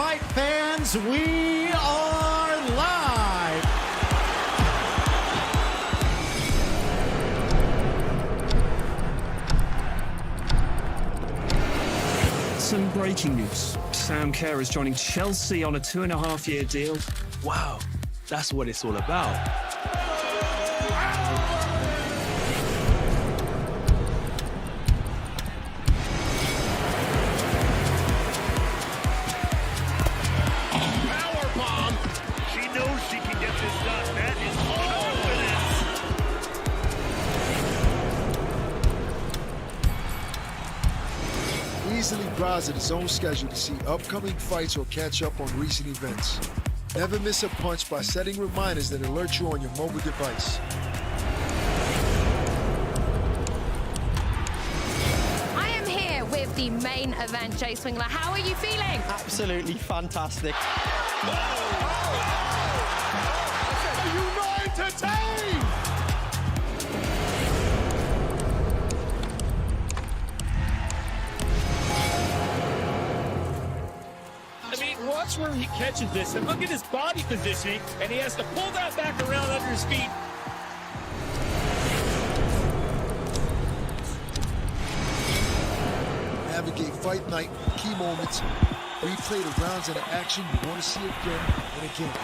fight fans, we are live. Some breaking news. Sam Kerr is joining Chelsea on a 2.5-year deal. Wow, that's what it's all about. Easily browse at his own schedule to see upcoming fights or catch up on recent events. Never miss a punch by setting reminders that alert you on your mobile device. I am here with the main event, Jay Swingler. How are you feeling? Absolutely fantastic. United team! Watch where he catches this, and look at his body positioning, and he has to pull that back around under his feet. Navigate fight night, key moments, replay the rounds and the action you want to see again and again.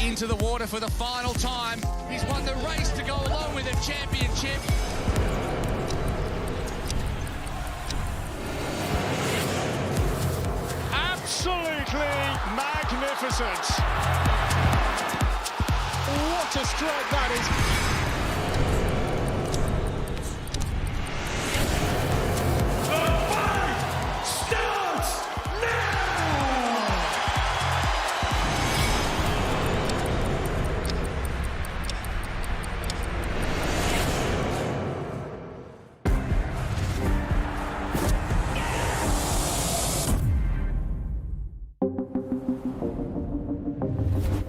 Into the water for the final time. He's won the race to go along with the championship. Absolutely magnificent. What a strike that is.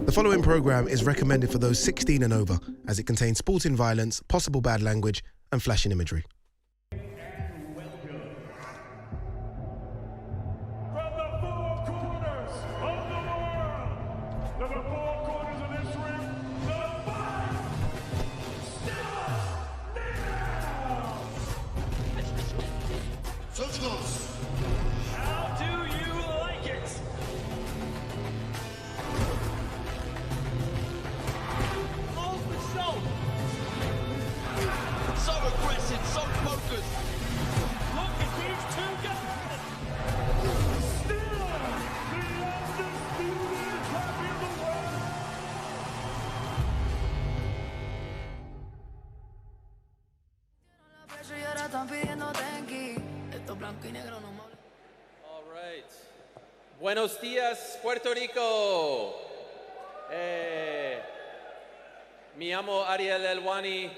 The following programme is recommended for those 16 and over, as it contains sporting violence, possible bad language, and flashing imagery. All right. Buenos dias, Puerto Rico. Mi amo Ariel Elwani.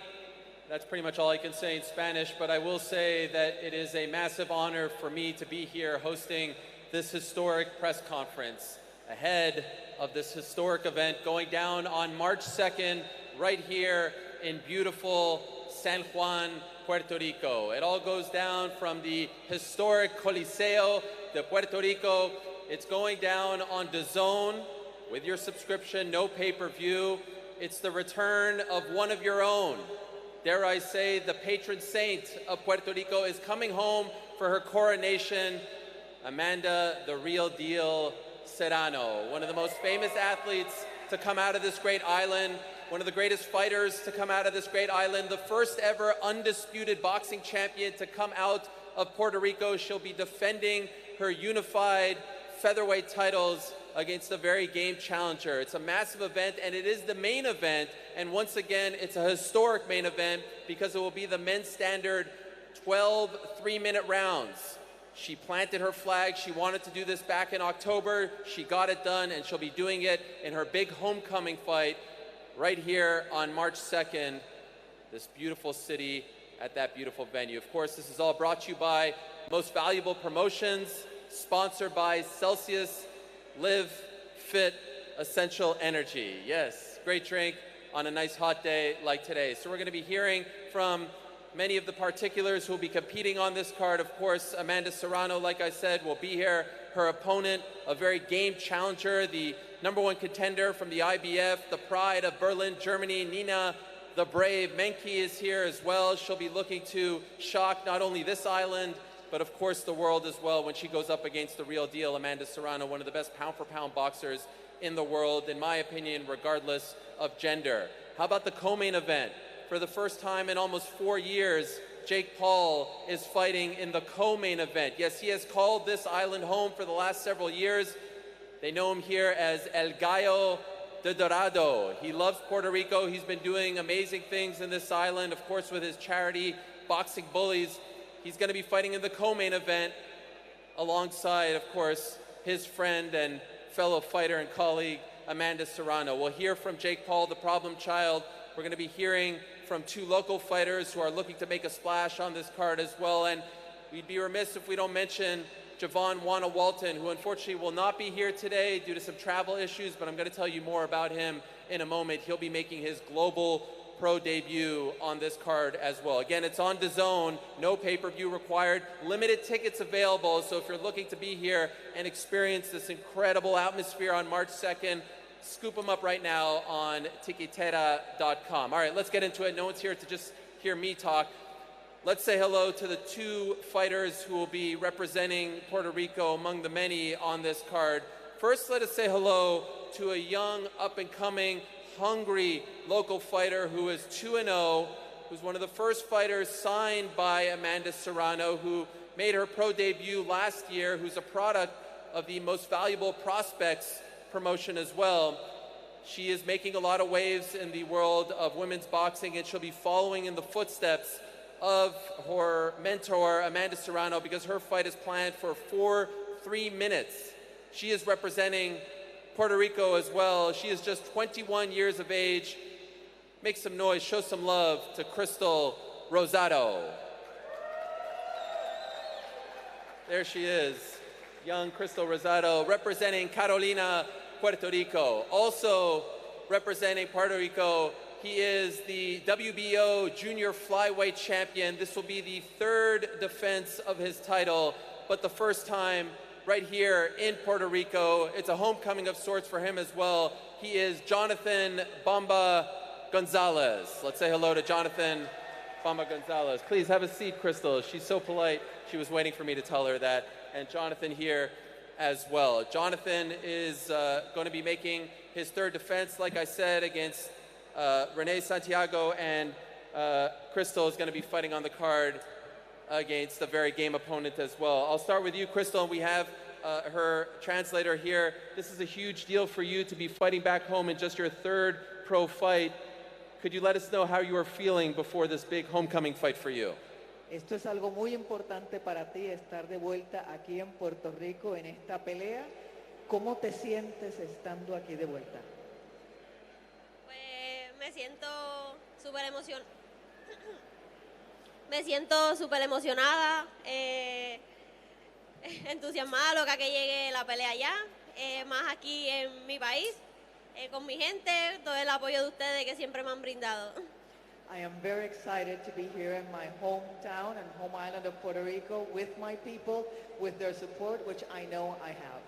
That's pretty much all I can say in Spanish, but I will say that it is a massive honor for me to be here hosting this historic press conference ahead of this historic event going down on March 2nd, right here in beautiful San Juan, Puerto Rico. It all goes down from the historic Coliseo de Puerto Rico. It's going down on DAZN with your subscription, no pay-per-view. It's the return of one of your own. Dare I say, the patron saint of Puerto Rico is coming home for her coronation. Amanda, the real deal, Serrano, one of the most famous athletes to come out of this great island, one of the greatest fighters to come out of this great island, the first ever undisputed boxing champion to come out of Puerto Rico. She'll be defending her unified featherweight titles against a very game challenger. It's a massive event, and it is the main event. And once again, it's a historic main event because it will be the men's standard 12 3-minute rounds. She planted her flag. She wanted to do this back in October. She got it done, and she'll be doing it in her big homecoming fight right here on March 2nd, this beautiful city at that beautiful venue. Of course, this is all brought to you by Most Valuable Promotions, sponsored by Celsius Live Fit Essential Energy. Yes, great drink on a nice hot day like today. So we're going to be hearing from many of the particulars who will be competing on this card. Of course, Amanda Serrano, like I said, will be here. Her opponent, a very game challenger, the #1 contender from the IBF, the pride of Berlin, Germany, Nina the Brave Meinke is here as well. She'll be looking to shock not only this island, but of course the world as well when she goes up against the real deal, Amanda Serrano, one of the best pound-for-pound boxers in the world, in my opinion, regardless of gender. How about the co-main event? For the first time in almost 4 years, Jake Paul is fighting in the co-main event. Yes, he has called this island home for the last several years. They know him here as El Gallo de Dorado. He loves Puerto Rico. He's been doing amazing things in this island, of course, with his charity, Boxing Bullies. He's going to be fighting in the co-main event alongside, of course, his friend and fellow fighter and colleague, Amanda Serrano. We'll hear from Jake Paul, the problem child. We're going to be hearing from 2 local fighters who are looking to make a splash on this card as well. And we'd be remiss if we don't mention Javon Wana Walton, who unfortunately will not be here today due to some travel issues, but I'm going to tell you more about him in a moment. He'll be making his global pro debut on this card as well. Again, it's on DAZN, no pay-per-view required, limited tickets available, so if you're looking to be here and experience this incredible atmosphere on March 2nd, scoop them up right now on tiquetera.com. All right, let's get into it. No one's here to just hear me talk. Let's say hello to the 2 fighters who will be representing Puerto Rico among the many on this card. First, let us say hello to a young, up-and-coming, hungry local fighter who is 2-0, who's one of the first fighters signed by Amanda Serrano, who made her pro debut last year, who's a product of the Most Valuable Prospects promotion as well. She is making a lot of waves in the world of women's boxing, and she'll be following in the footsteps of her mentor, Amanda Serrano, because her fight is planned for 3 minutes. She is representing Puerto Rico as well. She is just 21 years of age. Make some noise, show some love to Crystal Rosado. There she is, young Crystal Rosado, representing Carolina, Puerto Rico. Also representing Puerto Rico, he is the WBO junior flyweight champion. This will be the 3rd defense of his title, but the first time right here in Puerto Rico. It's a homecoming of sorts for him as well. He is Jonathan Bamba Gonzalez. Let's say hello to Jonathan Bamba Gonzalez. Please have a seat, Crystal. She's so polite. She was waiting for me to tell her that. And Jonathan here as well. Jonathan is going to be making his 3rd defense, like I said, against Renee Santiago, and Crystal is going to be fighting on the card against a very game opponent as well. I'll start with you, Crystal, and we have her translator here. This is a huge deal for you to be fighting back home in just your 3rd pro fight. Could you let us know how you are feeling before this big homecoming fight for you? Esto es algo muy importante para ti, estar de vuelta aquí en Puerto Rico en esta pelea. ¿Cómo te sientes estando aquí de vuelta? Pues me siento súper emocionada. Me siento súper emocionada, entusiasmada, loca que llegue la pelea ya, más aquí en mi país, con mi gente, todo el apoyo de ustedes que siempre me han brindado. I am very excited to be here in my hometown and home island of Puerto Rico with my people, with their support, which I know I have.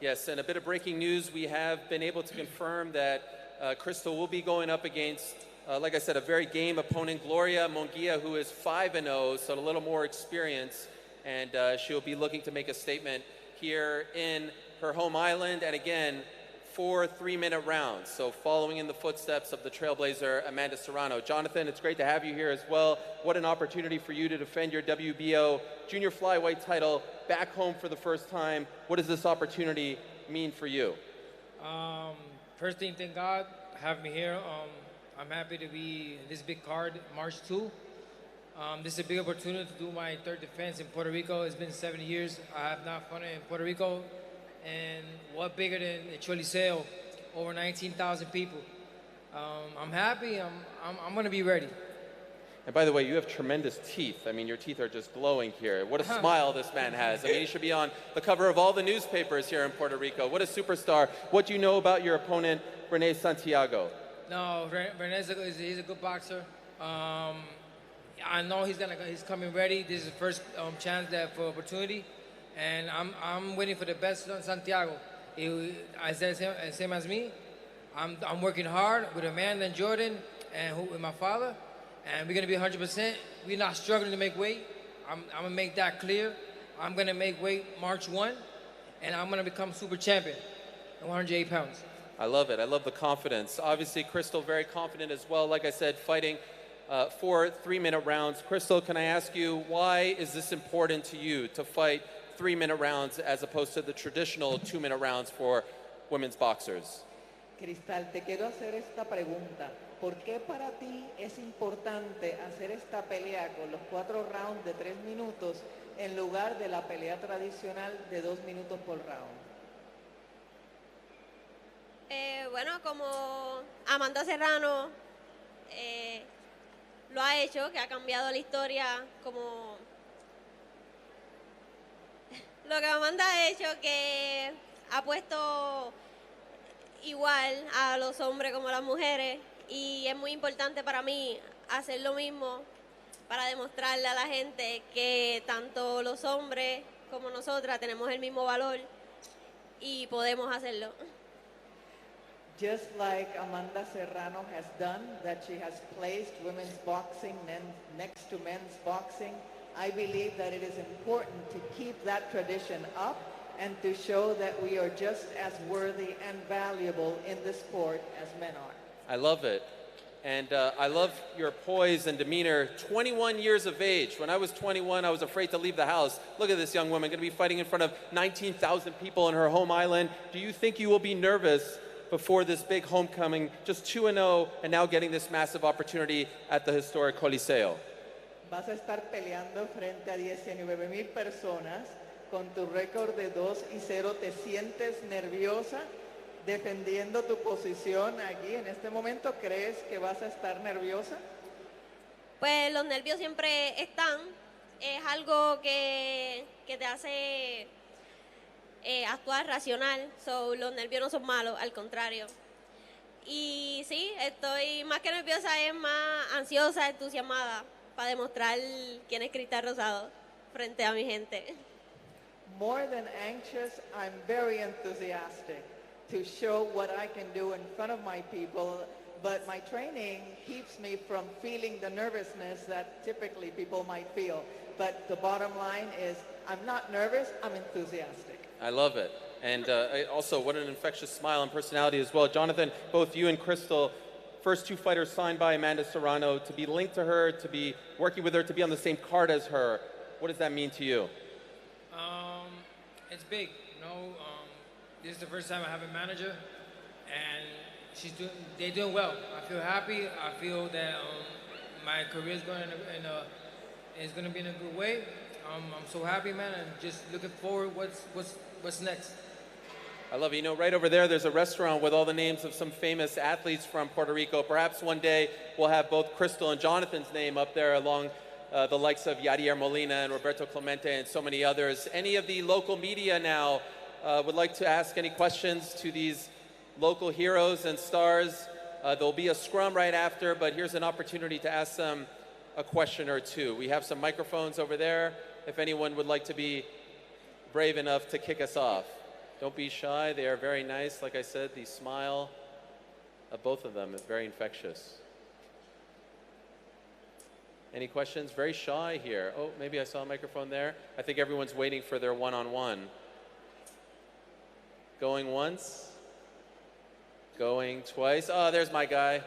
Yes, and a bit of breaking news. We have been able to confirm that Crystal will be going up against, like I said, a very game opponent, Gloria Monguia, who is 5-0, so a little more experience. And she'll be looking to make a statement here in her home island. And again, 4 3-minute rounds. So following in the footsteps of the trailblazer, Amanda Serrano. Jonathan, it's great to have you here as well. What an opportunity for you to defend your WBO junior flyweight title back home for the first time. What does this opportunity mean for you? First thing, thank God, have me here. I'm happy to be in this big card, March 2. This is a big opportunity to do my 3rd defense in Puerto Rico. It's been 7 years. I have not fought in Puerto Rico. And what bigger than a Choliseo, over 19,000 people. I'm happy. I'm going to be ready. And by the way, you have tremendous teeth. I mean, your teeth are just glowing here. What a smile this man has. I mean, he should be on the cover of all the newspapers here in Puerto Rico. What a superstar. What do you know about your opponent, Rene Santiago? No, Rene's he's a good boxer. I know he's coming ready. This is the first chance for opportunity, and I'm waiting for the best Santiago. Same as me. I'm working hard with Amanda and Jordan and with my father, and we're gonna be 100%. We're not struggling to make weight. I'm gonna make that clear. I'm gonna make weight March 1, and I'm gonna become super champion at 108 pounds. I love it. I love the confidence. Obviously, Crystal very confident as well. Like I said, fighting 4 3-minute rounds. Crystal, can I ask you, why is this important to you to fight 3-minute rounds as opposed to the traditional 2-minute rounds for women's boxers? Cristal, te quiero hacer esta pregunta. ¿Por qué para ti es importante hacer esta pelea con los 4 rounds de 3 minutos en lugar de la pelea tradicional de 2 minutos por round? Bueno, como Amanda Serrano lo ha hecho, que ha cambiado la historia, como lo que Amanda ha hecho, que ha puesto igual a los hombres como a las mujeres, y es muy importante para mí hacer lo mismo para demostrarle a la gente que tanto los hombres como nosotras tenemos el mismo valor y podemos hacerlo. Just like Amanda Serrano has done, that she has placed women's boxing next to men's boxing, I believe that it is important to keep that tradition up and to show that we are just as worthy and valuable in the sport as men are. I love it. And I love your poise and demeanor. 21 years of age. When I was 21, I was afraid to leave the house. Look at this young woman, going to be fighting in front of 19,000 people in her home island. Do you think you will be nervous before this big homecoming, just 2-0, and now getting this massive opportunity at the historic Coliseo? Vas a estar peleando frente a 19,000 personas con tu récord de 2-0. ¿Te sientes nerviosa defendiendo tu posición aquí en este momento? ¿Crees que vas a estar nerviosa? Pues los nervios siempre están. Es algo que te hace actuar racional. So, los nervios no son malos, al contrario. Y sí, estoy más que nerviosa, es más ansiosa, entusiasmada para demostrar quién es Cristal Rosado frente a mi gente. More than anxious, I'm very enthusiastic to show what I can do in front of my people, but my training keeps me from feeling the nervousness that typically people might feel. But the bottom line is, I'm not nervous, I'm enthusiastic. I love it. And also, what an infectious smile and personality as well. Jonathan, both you and Crystal, first 2 fighters signed by Amanda Serrano, to be linked to her, to be working with her, to be on the same card as her. What does that mean to you? It's big. You know, this is the first time I have a manager, and they're doing well. I feel happy. I feel that my career is going to be in a good way. I'm so happy, man, and just looking forward what's next. I love it. You know, right over there, there's a restaurant with all the names of some famous athletes from Puerto Rico. Perhaps one day we'll have both Crystal and Jonathan's name up there along the likes of Yadier Molina and Roberto Clemente and so many others. Any of the local media now would like to ask any questions to these local heroes and stars? There'll be a scrum right after, but here's an opportunity to ask them a question or two. We have some microphones over there if anyone would like to be brave enough to kick us off. Don't be shy. They are very nice. Like I said, the smile of both of them is very infectious. Any questions? Very shy here. Oh, maybe I saw a microphone there. I think everyone's waiting for their one-on-one. Going once. Going twice. Oh, there's my guy.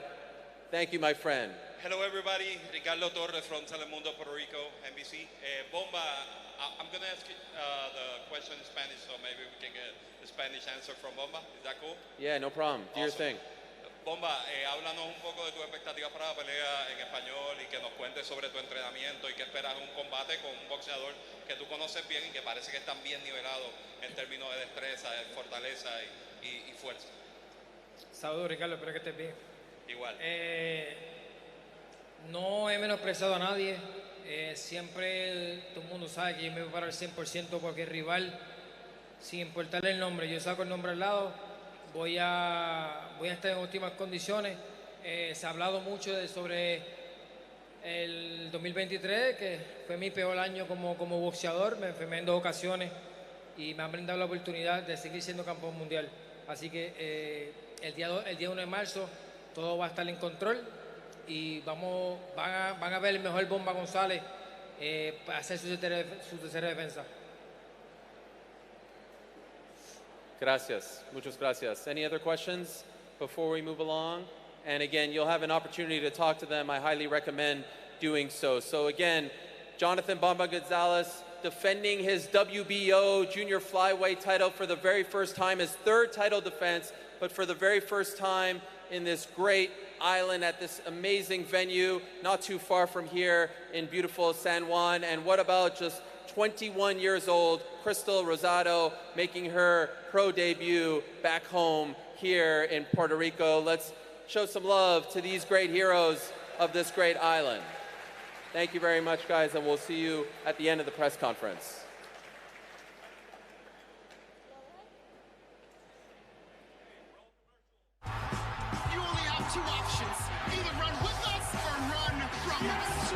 Thank you, my friend. Hello, everybody. Ricardo Torres from Telemundo, Puerto Rico, NBC. Bomba, I'm going to ask you the question in Spanish, so maybe we can get the Spanish answer from Bomba. Is that cool? Yeah, no problem. Do your thing. Bomba, háblanos un poco de tus expectativas para la pelea en español y que nos cuentes sobre tu entrenamiento y qué esperas en un combate con un boxeador que tú conoces bien y que parece que están bien nivelados en términos de destreza, de fortaleza y fuerza. Saludos, Ricardo, espero que estés bien. Igual. No he menospreciado a nadie. Siempre todo el mundo sabe que yo me voy para el 100% por cualquier rival, sin importarle el nombre. Yo saco el nombre al lado, voy a estar en óptimas condiciones. Se ha hablado mucho sobre el 2023, que fue mi peor año como boxeador. Me enfermé en 2 ocasiones y me han brindado la oportunidad de seguir siendo campeón mundial. Así que el día 1 de marzo todo va a estar en control y van a ver el mejor Bomba González para hacer su tercera defensa. Gracias. Muchas gracias. Any other questions before we move along? And again, you'll have an opportunity to talk to them. I highly recommend doing so. So again, Jonathan Bomba Gonzalez defending his WBO junior flyweight title for the very first time, his 3rd title defense, but for the very first time in this great island at this amazing venue, not too far from here in beautiful San Juan. And what about just 21 years old, Crystal Rosado, making her pro debut back home here in Puerto Rico. Let's show some love to these great heroes of this great island. Thank you very much, guys, and we'll see you at the end of the press conference. You only have 2 options. Either run with us or run from us.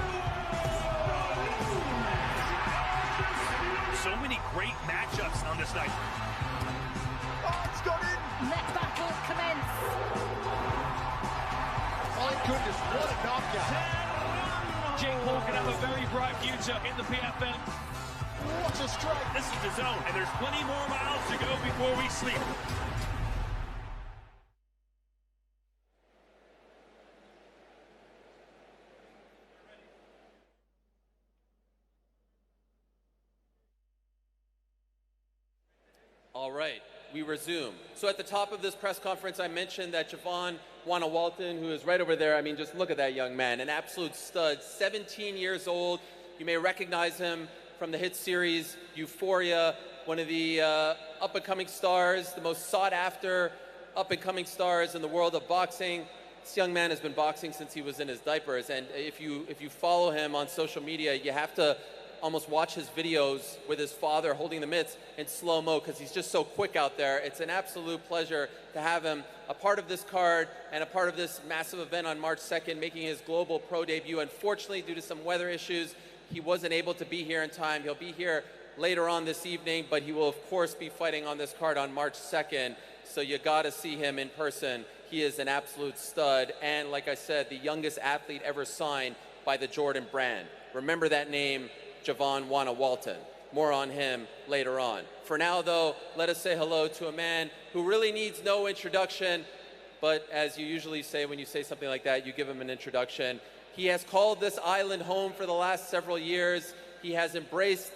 So many great matchups on this night. Oh, it's gone in. Let battle commence. My goodness, what a knockout. Jake Paul can have a very bright future in the PFL. What a strike. This is the zone, and there's plenty more miles to go before we sleep. All right, we resume. So at the top of this press conference, I mentioned that Javon Walton, who is right over there, I mean, just look at that young man, an absolute stud, 17 years old. You may recognize him from the hit series Euphoria, one of the up-and-coming stars, the most sought-after up-and-coming stars in the world of boxing. This young man has been boxing since he was in his diapers, and if you follow him on social media, you have to almost watch his videos with his father holding the mitts in slow-mo because he's just so quick out there. It's an absolute pleasure to have him a part of this card and a part of this massive event on March 2nd, making his global pro debut. Unfortunately, due to some weather issues, he wasn't able to be here in time. He'll be here later on this evening, but he will, of course, be fighting on this card on March 2nd. So you got to see him in person. He is an absolute stud. And like I said, the youngest athlete ever signed by the Jordan brand. Remember that name, Javon Walton. More on him later on. For now, though, let us say hello to a man who really needs no introduction, but as you usually say when you say something like that, you give him an introduction. He has called this island home for the last several years. He has embraced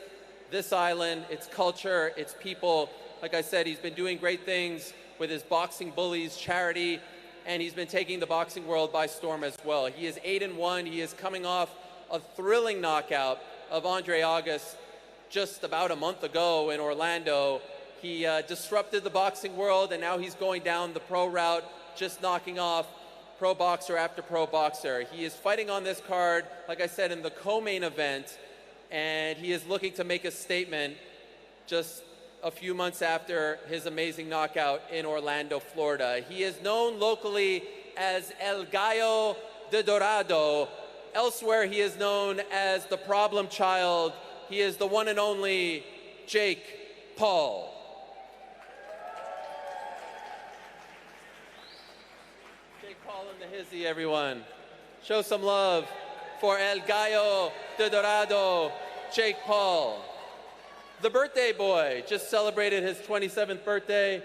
this island, its culture, its people. Like I said, he's been doing great things with his Boxing Bullies charity, and he's been taking the boxing world by storm as well. He is 8-1. He is coming off a thrilling knockout of Andre August just about a month ago in Orlando. He disrupted the boxing world, and now he's going down the pro route, just knocking off pro boxer after pro boxer. He is fighting on this card, like I said, in the co-main event, and he is looking to make a statement just a few months after his amazing knockout in Orlando, Florida. He is known locally as El Gallo de Dorado. Elsewhere, he is known as the problem child. He is the one and only Jake Paul. Jake Paul in the hizzy, everyone. Show some love for El Gallo de Dorado, Jake Paul. The birthday boy just celebrated his 27th birthday.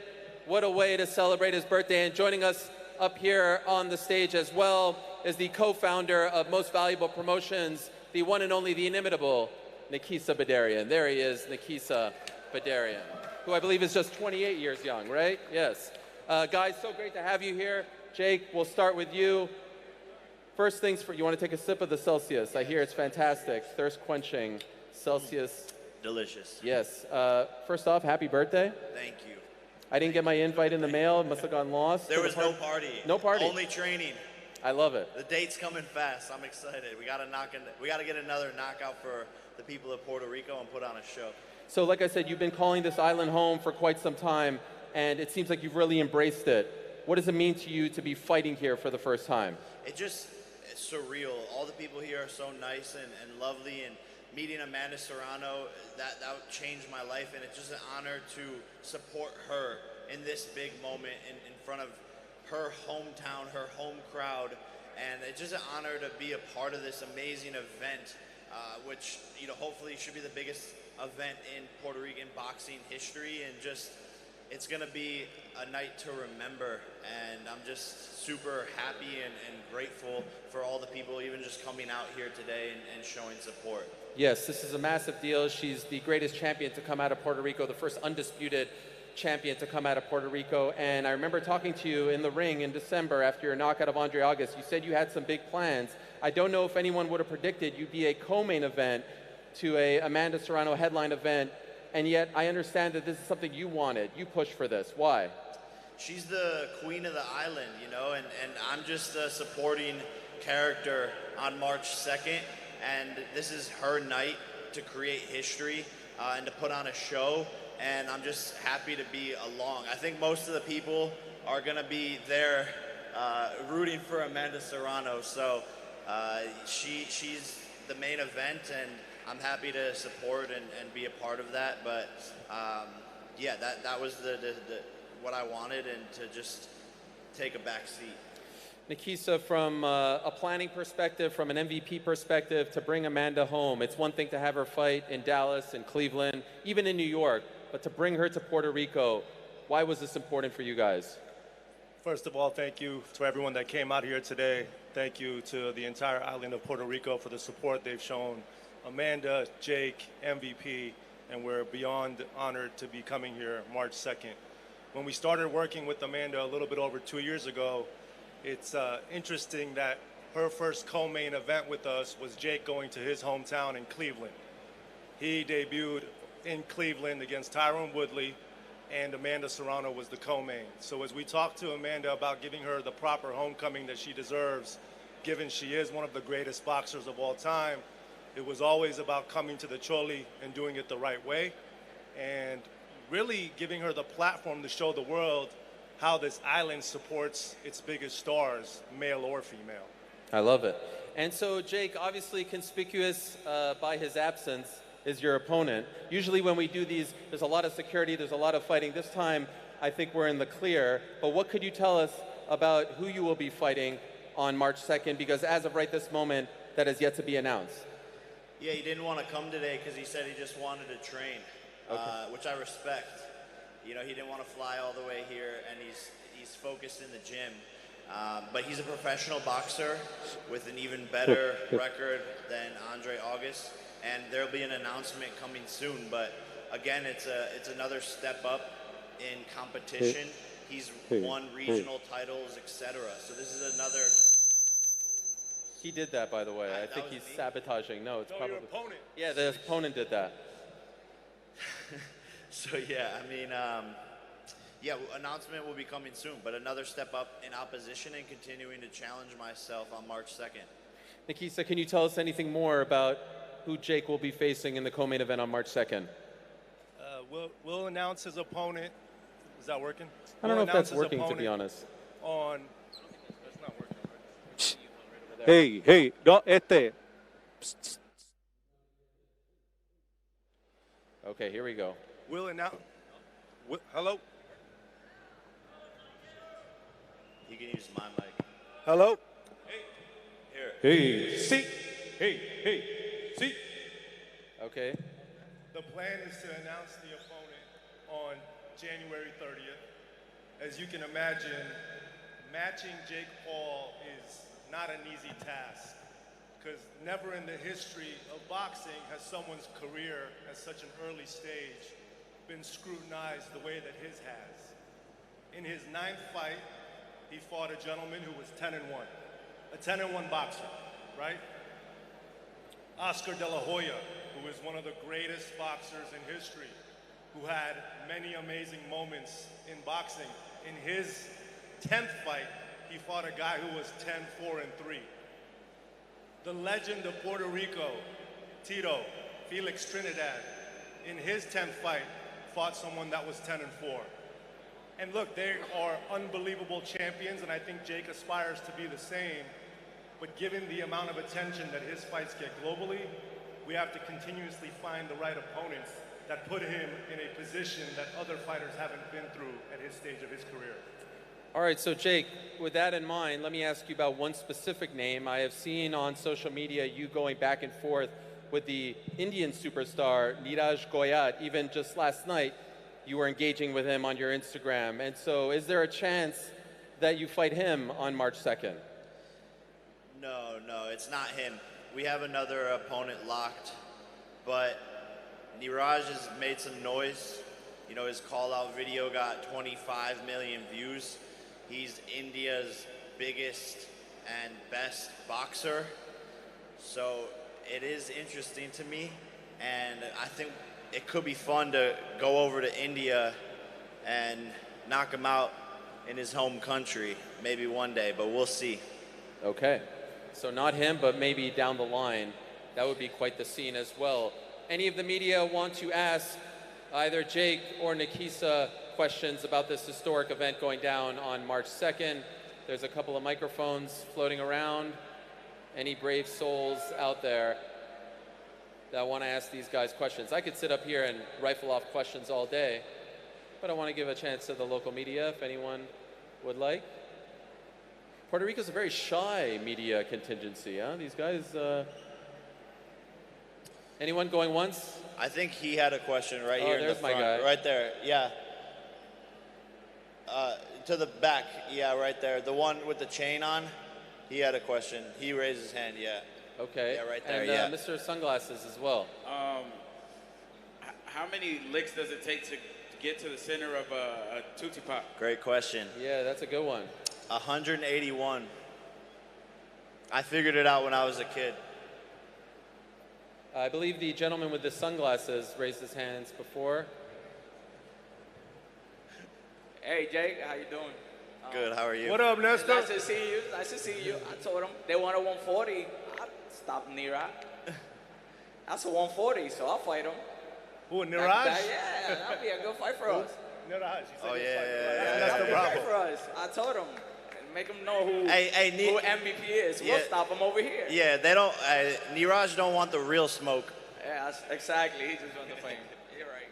What a way to celebrate his birthday. And joining us up here on the stage as well is the co-founder of Most Valuable Promotions, the one and only, the inimitable, Nikisa Badarian. There he is, Nikisa Badarian, who I believe is just 28 years young, right? Yes. Guys, so great to have you here. Jake, we'll start with you. First things first, you want to take a sip of the Celsius. I hear it's fantastic, thirst-quenching Celsius. Delicious. Yes. First off, happy birthday. Thank you. I didn't get my invite in the mail. It must have gone lost. There was no party. No party. Only training. I love it. The date's coming fast. I'm excited. We gotta get another knockout for the people of Puerto Rico and put on a show. So like I said, you've been calling this island home for quite some time, and it seems like you've really embraced it. What does it mean to you to be fighting here for the first time? It's surreal. All the people here are so nice and lovely, and meeting Amanda Serrano, that changed my life, and it's just an honor to support her in this big moment in front of her hometown, her home crowd, and it's just an honor to be a part of this amazing event, which hopefully should be the biggest event in Puerto Rican boxing history, and just it's gonna be a night to remember, and I'm just super happy and grateful for all the people even just coming out here today and showing support. Yes, this is a massive deal. She's the greatest champion to come out of Puerto Rico, the first undisputed champion to come out of Puerto Rico. And I remember talking to you in the ring in December after your knockout of Andre August. You said you had some big plans. I don't know if anyone would have predicted you'd be a co-main event to a Amanda Serrano headline event, and yet I understand that this is something you wanted. You pushed for this. Why? She's the queen of the island, and I'm just a supporting character on March 2nd, and this is her night to create history and to put on a show, and I'm just happy to be along. I think most of the people are gonna be there rooting for Amanda Serrano, so she's the main event, and I'm happy to support and be a part of that. But yeah, that was what I wanted, and to just take a back seat. Nikisa, from a planning perspective, from an MVP perspective, to bring Amanda home, it's one thing to have her fight in Dallas and Cleveland, even in New York, but to bring her to Puerto Rico, why was this important for you guys? First of all, thank you to everyone that came out here today. Thank you to the entire island of Puerto Rico for the support they've shown. Amanda, Jake, MVP, and we're beyond honored to be coming here March 2nd. When we started working with Amanda a little bit over 2 years ago, it's interesting that her first co-main event with us was Jake going to his hometown in Cleveland. He debuted in Cleveland against Tyron Woodley, and Amanda Serrano was the co-main. So as we talked to Amanda about giving her the proper homecoming that she deserves, given she is one of the greatest boxers of all time, it was always about coming to the Choli and doing it the right way, and really giving her the platform to show the world how this island supports its biggest stars, male or female. I love it. And so, Jake, obviously conspicuous by his absence is your opponent. Usually when we do these, there's a lot of security, there's a lot of fighting. This time, I think we're in the clear. But what could you tell us about who you will be fighting on March 2nd? Because as of right this moment, that is yet to be announced. Yeah, he didn't want to come today because he said he just wanted to train, which I respect. He didn't want to fly all the way here, and he's focused in the gym. But he's a professional boxer with an even better record than Andre August, and there'll be an announcement coming soon. But again, it's another step up in competition. He's won regional titles, etc. So this is another. He did that, by the way. I think he's sabotaging. No, it's probably your opponent. Yeah, the opponent did that. So yeah, I mean, yeah, announcement will be coming soon, but another step up in opposition and continuing to challenge myself on March 2nd. Nikisa, can you tell us anything more about who Jake will be facing in the co-main event on March 2nd? We'll announce his opponent. Is that working? I don't know if that's working, to be honest. On. That's not working, right? Hey, no, Okay, here we go. We'll announce. Hello? You can use my mic. Hello? Here. Hey, see. Hey, see. Okay. The plan is to announce the opponent on January 30th. As you can imagine, matching Jake Paul is not an easy task, because never in the history of boxing has someone's career at such an early stage been scrutinized the way that his has. In his 9th fight, he fought a gentleman who was 10-1, a 10-1 boxer, right? Oscar De La Hoya, who is one of the greatest boxers in history, who had many amazing moments in boxing. In his 10th fight, he fought a guy who was 10-4-3. The legend of Puerto Rico, Tito, Felix Trinidad, in his 10th fight, fought someone that was 10-4. And look, they are unbelievable champions, and I think Jake aspires to be the same. But given the amount of attention that his fights get globally, we have to continuously find the right opponents that put him in a position that other fighters haven't been through at his stage of his career. All right, so Jake, with that in mind, let me ask you about one specific name. I have seen on social media you going back and forth with the Indian superstar, Neeraj Goyat. Even just last night, you were engaging with him on your Instagram. And so is there a chance that you fight him on March 2nd? No, it's not him. We have another opponent locked, but Neeraj has made some noise. You know, his call-out video got 25 million views. He's India's biggest and best boxer. So it is interesting to me, and I think it could be fun to go over to India and knock him out in his home country, maybe one day, but we'll see. Okay, so not him, but maybe down the line. That would be quite the scene as well. Any of the media want to ask either Jake or Nikisa questions about this historic event going down on March 2nd? There's a couple of microphones floating around. Any brave souls out there that want to ask these guys questions? I could sit up here and rifle off questions all day, but I want to give a chance to the local media if anyone would like. Puerto Rico's a very shy media contingency, huh? These guys, anyone going once? I think he had a question right here in the front. My guy. Right there, yeah. To the back, yeah, right there. The one with the chain on, he had a question. He raised his hand, yeah. Okay. Yeah, right there, and, yeah. Mr. Sunglasses as well. How many licks does it take to get to the center of a Tootsie Pop? Great question. Yeah, that's a good one. 181. I figured it out when I was a kid. I believe the gentleman with the sunglasses raised his hands before. Hey, Jake, how you doing? Good, how are you? What up, Nestor? Nice to see you. Nice to see you. I told them they wanted 140. I'd stop Neeraj. That's a 140, so I'll fight him. Who, Neeraj? Yeah, that'd be a good fight for us. Neeraj. Oh, yeah. That's the problem. For us. I told him. Make them know who MVP is. Yeah. We'll stop him over here. Yeah, they don't, Neeraj don't want the real smoke. Yeah, exactly. He just wants the fame. You're right.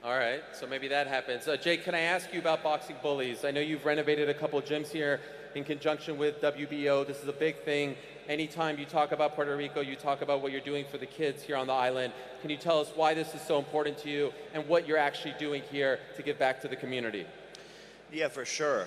All right, so maybe that happens. Jake, can I ask you about Boxing Bullies? I know you've renovated a couple gyms here in conjunction with WBO. This is a big thing. Anytime you talk about Puerto Rico, you talk about what you're doing for the kids here on the island. Can you tell us why this is so important to you and what you're actually doing here to give back to the community? Yeah, for sure.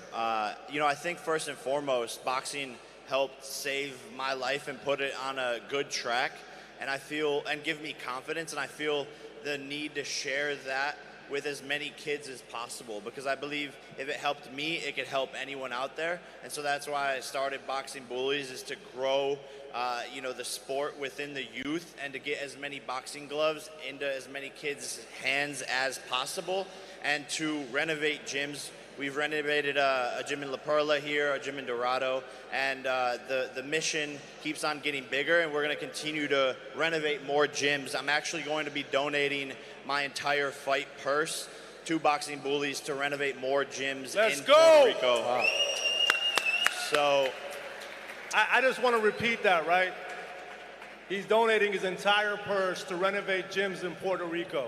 You know, I think first and foremost, boxing helped save my life and put it on a good track. And I feel, and give me confidence, and I feel the need to share that with as many kids as possible, because I believe if it helped me, it could help anyone out there. And so that's why I started Boxing Bullies, is to grow, you know, the sport within the youth and to get as many boxing gloves into as many kids' hands as possible, and to renovate gyms. We've renovated a gym in La Perla here, a gym in Dorado, and the mission keeps on getting bigger, and we're going to continue to renovate more gyms. I'm actually going to be donating my entire fight purse to Boxing Bullies to renovate more gyms in Puerto Rico. Wow. So I just want to repeat that, right? He's donating his entire purse to renovate gyms in Puerto Rico.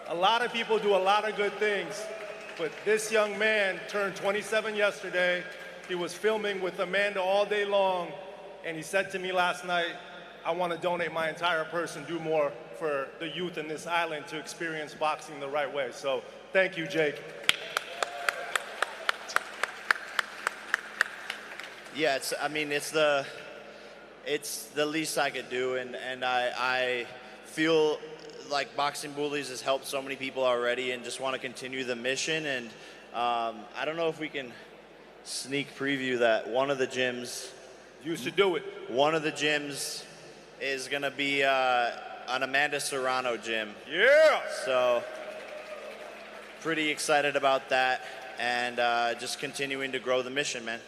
A lot of people do a lot of good things, but this young man turned 27 yesterday. He was filming with Amanda all day long, and he said to me last night, I want to donate my entire purse and do more for the youth in this island to experience boxing the right way. So thank you, Jake. yeah, I mean, it's the least I could do, and I feel like Boxing Bullies has helped so many people already, and just want to continue the mission. And I don't know if we can sneak preview that one of the gyms. You should do it. One of the gyms is going to be an Amanda Serrano gym. Yeah! So pretty excited about that, and just continuing to grow the mission, man.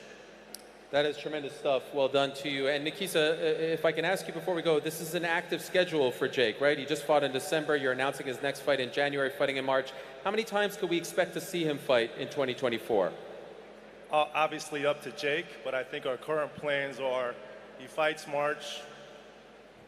That is tremendous stuff. Well done to you. And Nikisa, if I can ask you before we go, this is an active schedule for Jake, right? He just fought in December. You're announcing his next fight in January, fighting in March. How many times could we expect to see him fight in 2024? Obviously up to Jake, but I think our current plans are he fights March.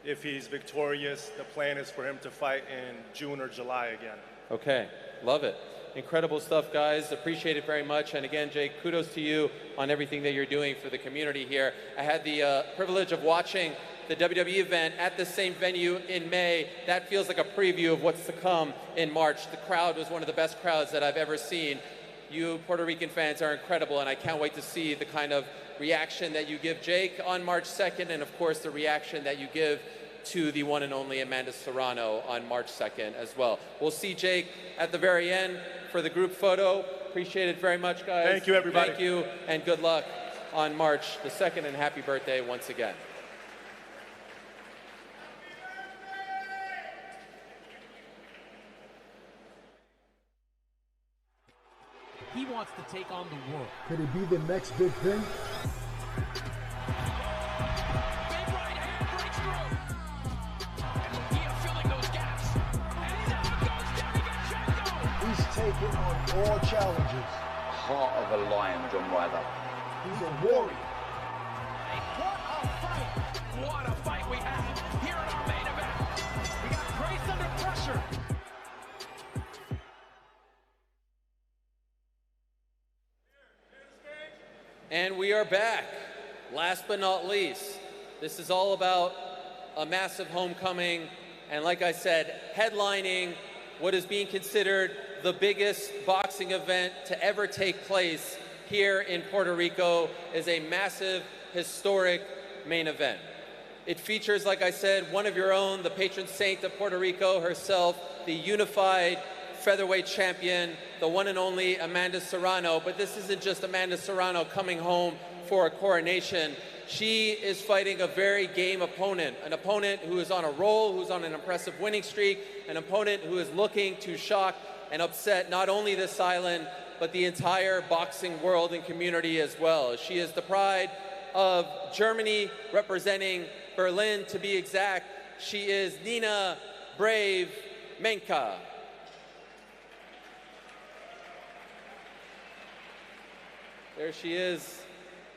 If he's victorious, the plan is for him to fight in June or July again. Okay, love it. Incredible stuff, guys. Appreciate it very much. And again, Jake, kudos to you on everything that you're doing for the community here. I had the privilege of watching the WWE event at the same venue in May. That feels like a preview of what's to come in March. The crowd was one of the best crowds that I've ever seen. You Puerto Rican fans are incredible, and I can't wait to see the kind of reaction that you give Jake on March 2nd, and of course the reaction that you give to the one and only Amanda Serrano on March 2nd as well. We'll see Jake at the very end for the group photo. Appreciate it very much, guys. Thank you, everybody. Thank you, and good luck on March the 2nd, and happy birthday once again. He wants to take on the world. Could it be the next big thing? Big right hand breaks through. And Mejia filling those gaps. And now goes David. He's taking on all challenges. Heart of a lion, John Ryder. He's a warrior. What a fight! What a fight we have here in our main event. We got Grace under pressure. And we are back. Last but not least, this is all about a massive homecoming, and like I said, headlining what is being considered the biggest boxing event to ever take place here in Puerto Rico is a massive, historic main event. It features, like I said, one of your own, the patron saint of Puerto Rico herself, the unified featherweight champion, the one and only Amanda Serrano. But this isn't just Amanda Serrano coming home for a coronation. She is fighting a very game opponent, an opponent who is on a roll, who's on an impressive winning streak, an opponent who is looking to shock and upset not only this island, but the entire boxing world and community as well. She is the pride of Germany, representing Berlin to be exact. She is Nina Brave Meinke. There she is,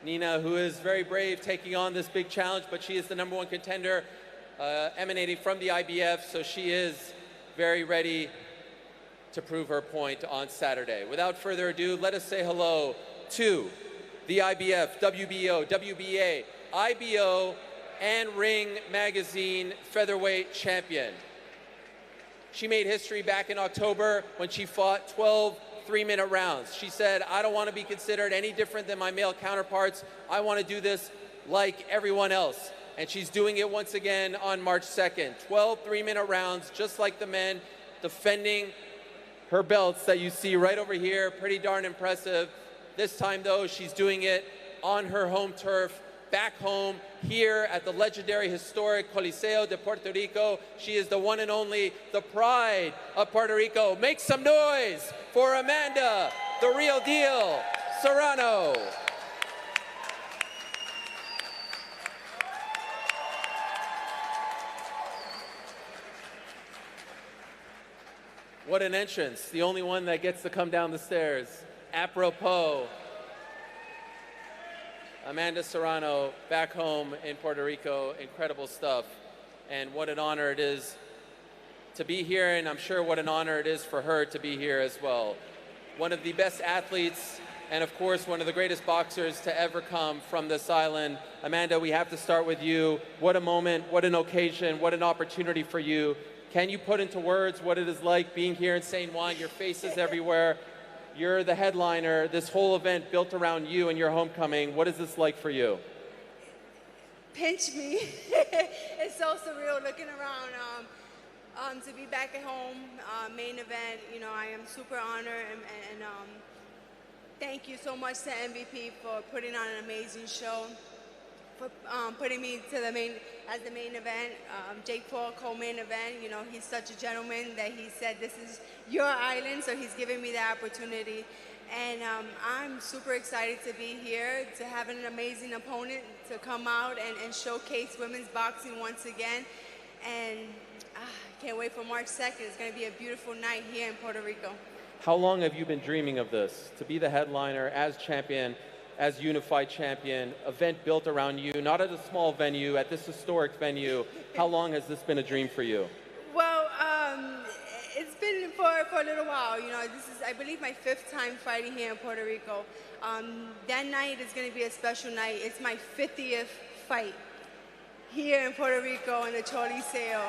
Nina, who is very brave taking on this big challenge, but she is the #1 contender emanating from the IBF, so she is very ready to prove her point on Saturday. Without further ado, let us say hello to the IBF, WBO, WBA, IBO, and Ring Magazine featherweight champion. She made history back in October when she fought 12 3-minute rounds. She said, I don't want to be considered any different than my male counterparts. I want to do this like everyone else. And she's doing it once again on March 2nd. 12 3-minute rounds, just like the men, defending her belts that you see right over here. Pretty darn impressive. This time, though, she's doing it on her home turf, back home here at the legendary historic Coliseo de Puerto Rico. She is the one and only, the pride of Puerto Rico. Make some noise for Amanda, the real deal, Serrano. What an entrance, the only one that gets to come down the stairs. Apropos. Amanda Serrano back home in Puerto Rico, incredible stuff. And what an honor it is to be here, and I'm sure what an honor it is for her to be here as well. One of the best athletes, and of course, one of the greatest boxers to ever come from this island. Amanda, we have to start with you. What a moment, what an occasion, what an opportunity for you. Can you put into words what it is like being here in St. Juan? Your face is everywhere. You're the headliner, this whole event built around you and your homecoming. What is this like for you? Pinch me. It's so surreal looking around. To be back at home, main event, you know, I am super honored and thank you so much to MVP for putting on an amazing show. for putting me to the main as the main event. Jake Paul co-main event. You know, he's such a gentleman that he said this is your island, so he's giving me the opportunity. And I'm super excited to be here, to have an amazing opponent, to come out and showcase women's boxing once again. And I can't wait for March 2nd. It's going to be a beautiful night here in Puerto Rico. How long have you been dreaming of this? To be the headliner as champion, as unified champion, event built around you, not at a small venue, at this historic venue. How long has this been a dream for you? Well, it's been for a little while. You know, this is, I believe, my 5th time fighting here in Puerto Rico. That night is going to be a special night. It's my 50th fight here in Puerto Rico in the Choliseo.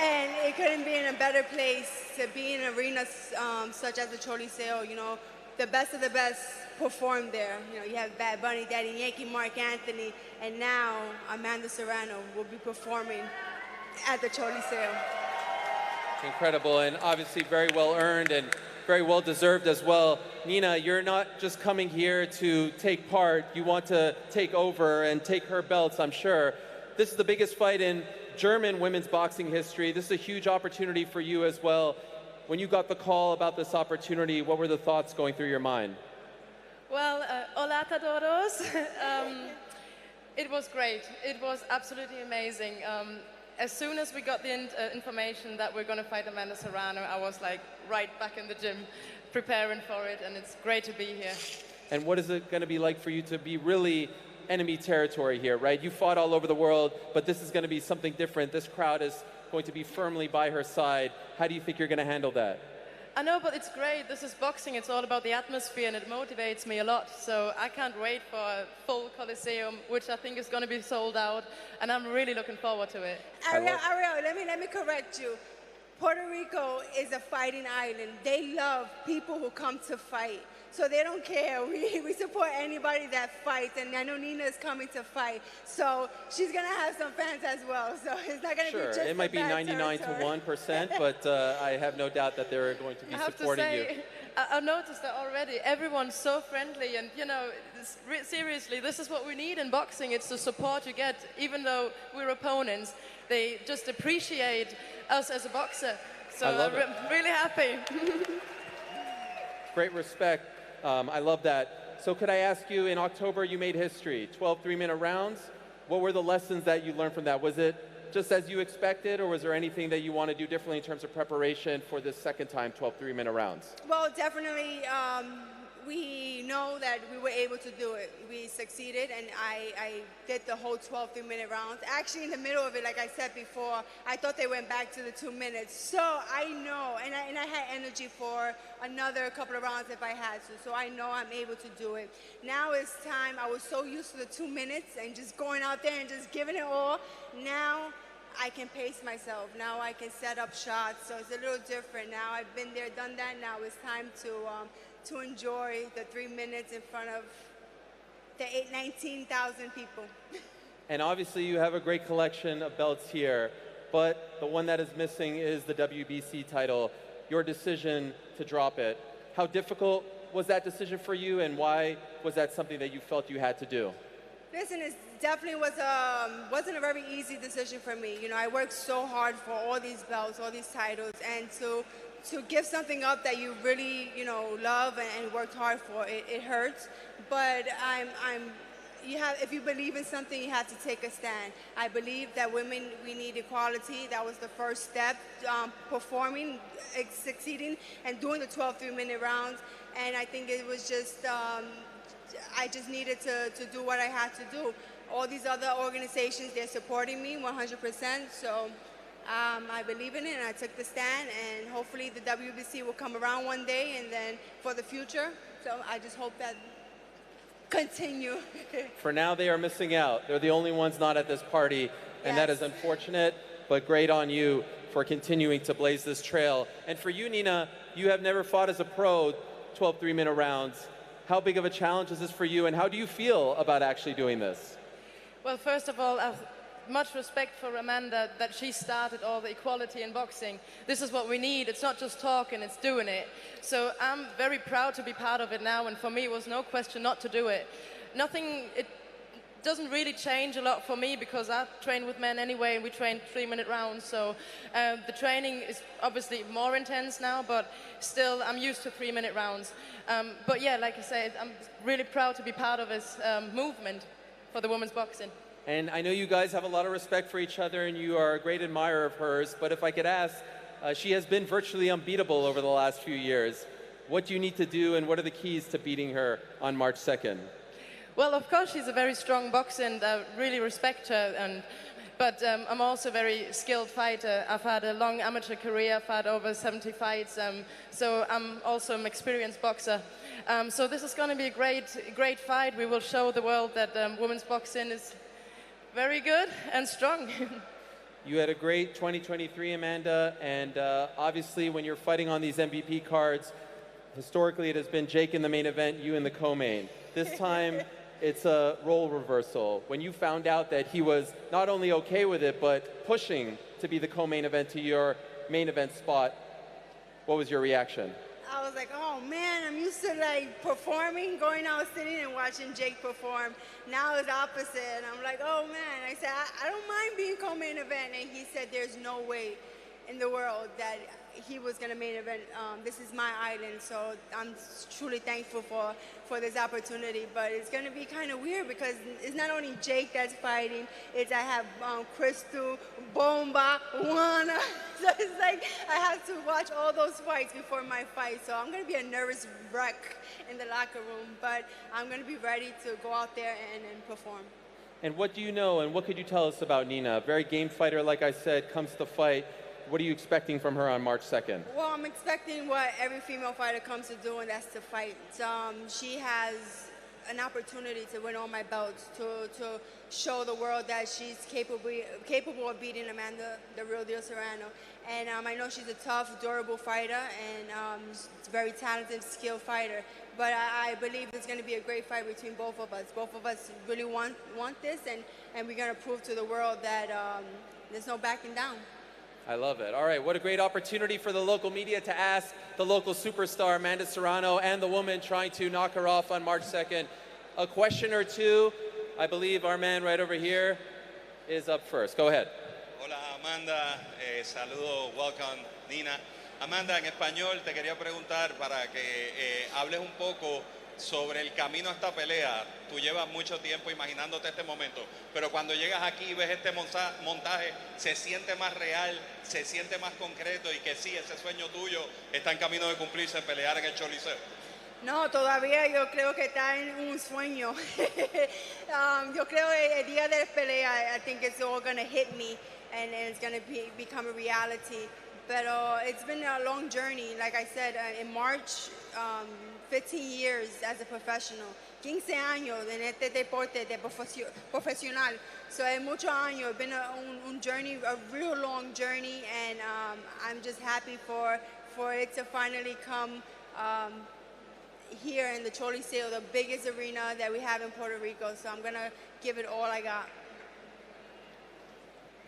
And it couldn't be in a better place to be in arenas such as the Choliseo. You know, the best of the best perform there. You know, you have Bad Bunny, Daddy Yankee, Mark Anthony, and now Amanda Serrano will be performing at the Choliseo. Incredible, and obviously very well earned and very well deserved as well. Nina, you're not just coming here to take part. You want to take over and take her belts, I'm sure. This is the biggest fight in German women's boxing history. This is a huge opportunity for you as well. When you got the call about this opportunity, what were the thoughts going through your mind? Well, hola a todos. It was great. It was absolutely amazing. As soon as we got the information that we're going to fight Amanda Serrano, I was like right back in the gym preparing for it, and it's great to be here. And what is it going to be like for you to be really enemy territory here, right? You fought all over the world, but this is going to be something different. This crowd is going to be firmly by her side. How do you think you're going to handle that? I know, but it's great. This is boxing. It's all about the atmosphere, and it motivates me a lot. So I can't wait for a full Coliseum, which I think is going to be sold out, and I'm really looking forward to it. Ariel, let me correct you. Puerto Rico is a fighting island. They love people who come to fight. So they don't care. We support anybody that fights, and I know Nina is coming to fight. So she's going to have some fans as well. So it's not going to be just Sure, it might be 99 to 1%, but I have no doubt that they're going to be supporting you. I've noticed that already. Everyone's so friendly, and you know, seriously, this is what we need in boxing. It's the support you get, even though we're opponents. They just appreciate us as a boxer. So I'm really happy. Great respect. I love that. So could I ask you, in October you made history, 12 3-minute rounds. What were the lessons that you learned from that? Was it just as you expected, or was there anything that you want to do differently in terms of preparation for this second time, 12 3-minute rounds? Well, definitely, we know that we were able to do it. We succeeded, and I did the whole 12 3-minute rounds. Actually, in the middle of it, like I said before, I thought they went back to the 2 minutes. So I know, and I had energy for another couple of rounds if I had to. So I know I'm able to do it. Now it's time. I was so used to the 2 minutes and just going out there and just giving it all. Now I can pace myself. Now I can set up shots. So it's a little different now. I've been there, done that. Now it's time to enjoy the 3 minutes in front of the 19,000 people. And obviously you have a great collection of belts here, but the one that is missing is the WBC title. Your decision to drop it. How difficult was that decision for you, and why was that something that you felt you had to do? Listen, it definitely wasn't a very easy decision for me. You know, I worked so hard for all these belts, all these titles, and to give something up that you really, you know, love and worked hard for, it hurts. But if you believe in something, you have to take a stand. I believe that women, we need equality. That was the first step, performing, succeeding, and doing the 12 3-minute rounds. And I think it was just, I just needed to do what I had to do. All these other organizations, they're supporting me 100%. So I believe in it, and I took the stand, and hopefully the WBC will come around one day, and then for the future. So I just hope that continue. For now, they are missing out. They're the only ones not at this party, and that is unfortunate, but great on you for continuing to blaze this trail. And for you, Nina, you have never fought as a pro 12 3-minute rounds. How big of a challenge is this for you, and how do you feel about actually doing this? Well, first of all, much respect for Amanda that she started all the equality in boxing. This is what we need. It's not just talking, it's doing it. So I'm very proud to be part of it now, and for me it was no question not to do it. doesn't really change a lot for me because I train with men anyway, and we train 3-minute rounds. So the training is obviously more intense now, but still I'm used to 3-minute rounds. But yeah, like I said, I'm really proud to be part of this movement for the women's boxing. And I know you guys have a lot of respect for each other, and you are a great admirer of hers. But if I could ask, she has been virtually unbeatable over the last few years. What do you need to do, and what are the keys to beating her on March 2nd? Well, of course, she's a very strong boxer, and I really respect her. But I'm also a very skilled fighter. I've had a long amateur career. I've had over 70 fights. So I'm also an experienced boxer. So this is going to be a great fight. We will show the world that women's boxing is very good and strong. You had a great 2023, Amanda. And obviously, when you're fighting on these MVP cards, historically it has been Jake in the main event, you in the co-main. This time, it's a role reversal. When you found out that he was not only okay with it, but pushing to be the co-main event to your main event spot, what was your reaction? I was like, oh man, I'm used to like performing, going out, sitting and watching Jake perform. Now it's opposite. And I'm like, oh man. I said, I don't mind being co-main event. And he said, there's no way in the world that he was going to main event. This is my island, so I'm truly thankful for this opportunity. But it's going to be kind of weird because it's not only Jake that's fighting, it's I have Crystal, Bomba, Juana. So it's like I have to watch all those fights before my fight. So I'm going to be a nervous wreck in the locker room, but I'm going to be ready to go out there and perform. And what do you know, and what could you tell us about Nina? Very game fighter, like I said, comes to fight. What are you expecting from her on March 2nd? Well, I'm expecting what every female fighter comes to do, and that's to fight. She has an opportunity to win all my belts, to show the world that she's capable of beating Amanda, the real deal Serrano. And I know she's a tough, durable fighter, and she's a very talented, skilled fighter. But I believe it's going to be a great fight between both of us. Both of us really want this, and we're going to prove to the world that there's no backing down. I love it. All right, what a great opportunity for the local media to ask the local superstar, Amanda Serrano, and the woman trying to knock her off on March 2nd. A question or two. I believe our man right over here is up first. Go ahead. Hola, Amanda. Saludo. Welcome, Nina. Amanda, en español te quería preguntar para que hables un poco sobre el camino a esta pelea. Tú llevas mucho tiempo imaginándote este momento, pero cuando llegas aquí y ves este montaje, se siente más real, se siente más concreto y que sí, ese sueño tuyo está en camino de cumplirse, pelear en el Choliseo. No, todavía yo creo que está en un sueño. Yo creo que el día de la pelea, I think it's all going to hit me and it's going to become a reality. But it's been a long journey. Like I said, in March, 15 years as a professional. 15 años en este deporte de profesional. So es muchos años. It's been a journey, a real long journey, and I'm just happy for it to finally come here in the Choliseo, the biggest arena that we have in Puerto Rico. So I'm going to give it all I got.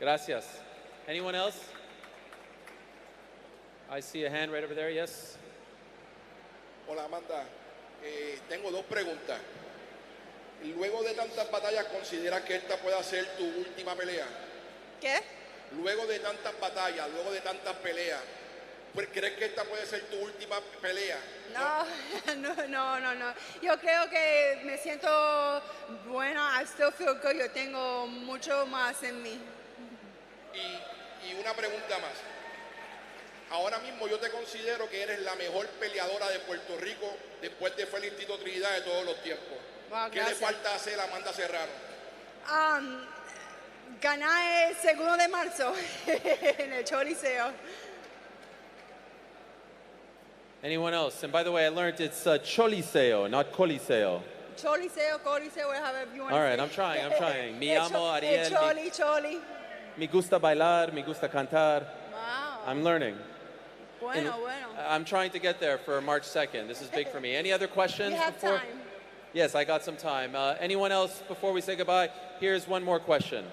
Gracias. Anyone else? I see a hand right over there, yes? Hola, Amanda. Tengo dos preguntas. Luego de tantas batallas, ¿consideras que esta pueda ser tu última pelea? ¿Qué? Luego de tantas batallas, luego de tantas peleas, ¿crees que esta puede ser tu última pelea? No. Yo creo que me siento buena. I still feel good. Yo tengo mucho más en mí. Y una pregunta más. Ahora mismo yo te considero que eres la mejor peleadora de Puerto Rico después de Félix Tito Trinidad de todos los tiempos. Wow, ¿Qué le falta hacer a Amanda Serrano? Ganar el 2 de marzo en el Choliseo. Anyone else? And by the way, I learned it's Choliseo, not Coliseo. Choliseo, Coliseo, however you want All to right, say. I'm trying. Mi amo Ariel. Choli. Me gusta bailar, me gusta cantar. Wow. I'm learning. Bueno. I'm trying to get there for March 2nd. This is big for me. Any other questions? You have time. Yes, I got some time. Anyone else before we say goodbye? Here's one more question.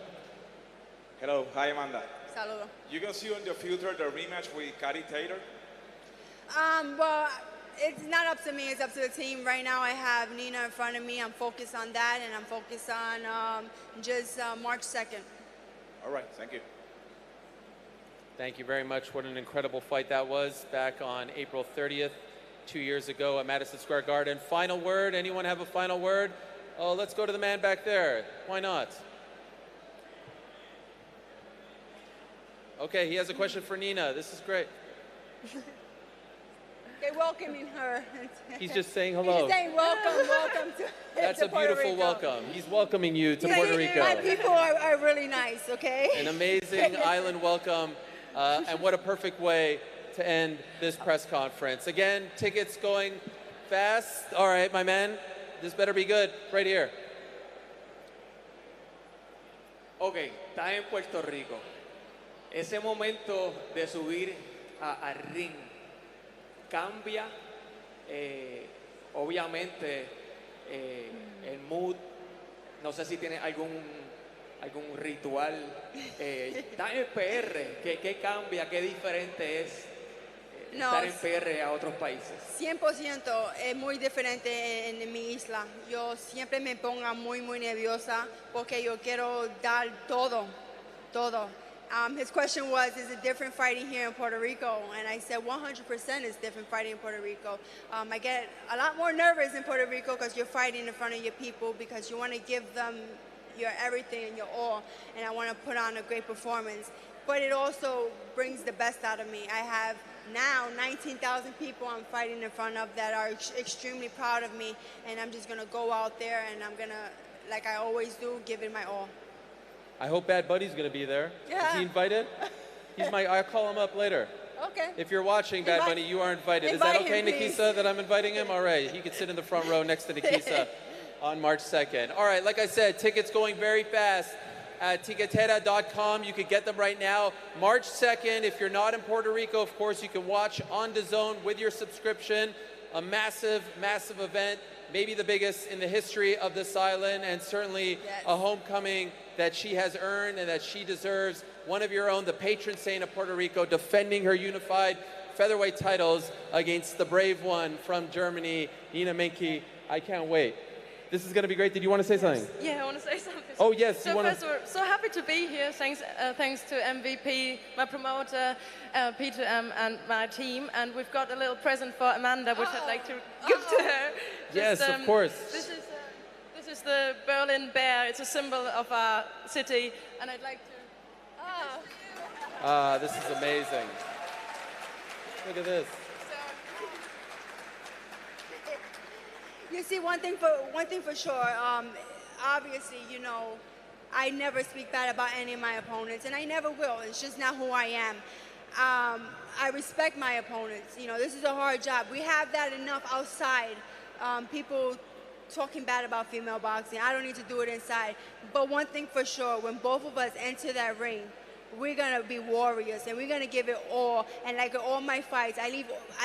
Hello. Hi, Amanda. Saludo. You can see in the future the rematch with Katie Taylor? Well, It's not up to me, it's up to the team. Right now I have Nina in front of me. I'm focused on that, and I'm focused on just March 2nd. All right, thank you. Thank you very much. What an incredible fight that was back on April 30th, 2 years ago at Madison Square Garden. Final word, anyone have a final word? Oh, let's go to the man back there. Why not? Okay, he has a question for Nina. This is great. They're welcoming her. He's just saying hello. He's saying welcome to That's to a Puerto beautiful Rico. welcome. He's welcoming you to Puerto Rico. My people are really nice, okay? An amazing island welcome, and what a perfect way to end this press conference. Again, tickets going fast. All right, my man, this better be good. Right here. Ok, estás en Puerto Rico. Ese momento de subir al ring cambia, obviamente, el mood. No sé si tienes algún ritual. Estás en PR, ¿qué cambia? ¿Qué diferente es estar en PR a otros países? 100% es muy diferente en mi isla. Yo siempre me pongo muy nerviosa porque yo quiero dar todo. His question was, is it different fighting here in Puerto Rico? And I said 100% is different fighting in Puerto Rico. I get a lot more nervous in Puerto Rico because you're fighting in front of your people, because you want to give them your everything and your all, and I want to put on a great performance. But it also brings the best out of me. I have now 19,000 people I'm fighting in front of that are extremely proud of me, and I'm just going to go out there and I'm going to, like I always do, give it my all. I hope Bad Buddy's going to be there. Yeah. Is he invited? I'll call him up later. Okay. If you're watching, Bad Bunny, you are invited. Is that okay, him, please. Nikisa, that I'm inviting him? All right, he can sit in the front row next to Nikisa on March 2nd. All right, like I said, tickets going very fast at ticketera.com. You can get them right now. March 2nd, if you're not in Puerto Rico, of course, you can watch on DAZN with your subscription. A massive event, maybe the biggest in the history of this island, and certainly a homecoming that she has earned and that she deserves. One of your own, the patron saint of Puerto Rico, defending her unified featherweight titles against the brave one from Germany, Nina Meinke. I can't wait. This is going to be great. Did you want to say something? Yeah, I want to say something. Oh, yes. So first, we're so happy to be here. Thanks to MVP, my promoter, P2M, and my team. And we've got a little present for Amanda, which I'd like to give to her. Yes, of course. This is the Berlin Bear. It's a symbol of our city. And I'd like to... This is amazing. Look at this. You see, one thing for sure, obviously, you know, I never speak bad about any of my opponents, and I never will. It's just not who I am. I respect my opponents. You know, this is a hard job. We have that enough outside. People talking bad about female boxing. I don't need to do it inside. But one thing for sure, when both of us enter that ring, we're gonna be warriors, and we're gonna give it all. And like all my fights, I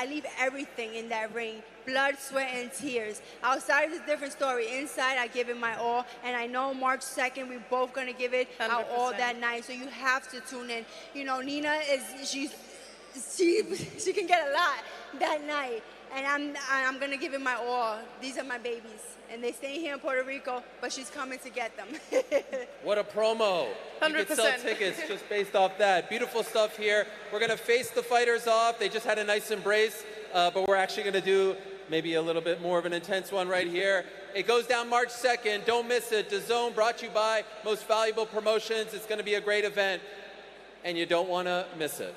leave everything in that ring. Blood, sweat, and tears. Outside is a different story. Inside, I give it my all. And I know March 2nd, we're both gonna give it our all that night. So you have to tune in. You know, Nina she can get a lot that night. And I'm gonna give it my all. These are my babies. And they stay here in Puerto Rico, but she's coming to get them. What a promo. 100%. You can sell tickets just based off that. Beautiful stuff here. We're going to face the fighters off. They just had a nice embrace, but we're actually going to do maybe a little bit more of an intense one right here. It goes down March 2nd. Don't miss it. DAZN, brought to you by Most Valuable Promotions. It's going to be a great event, and you don't want to miss it.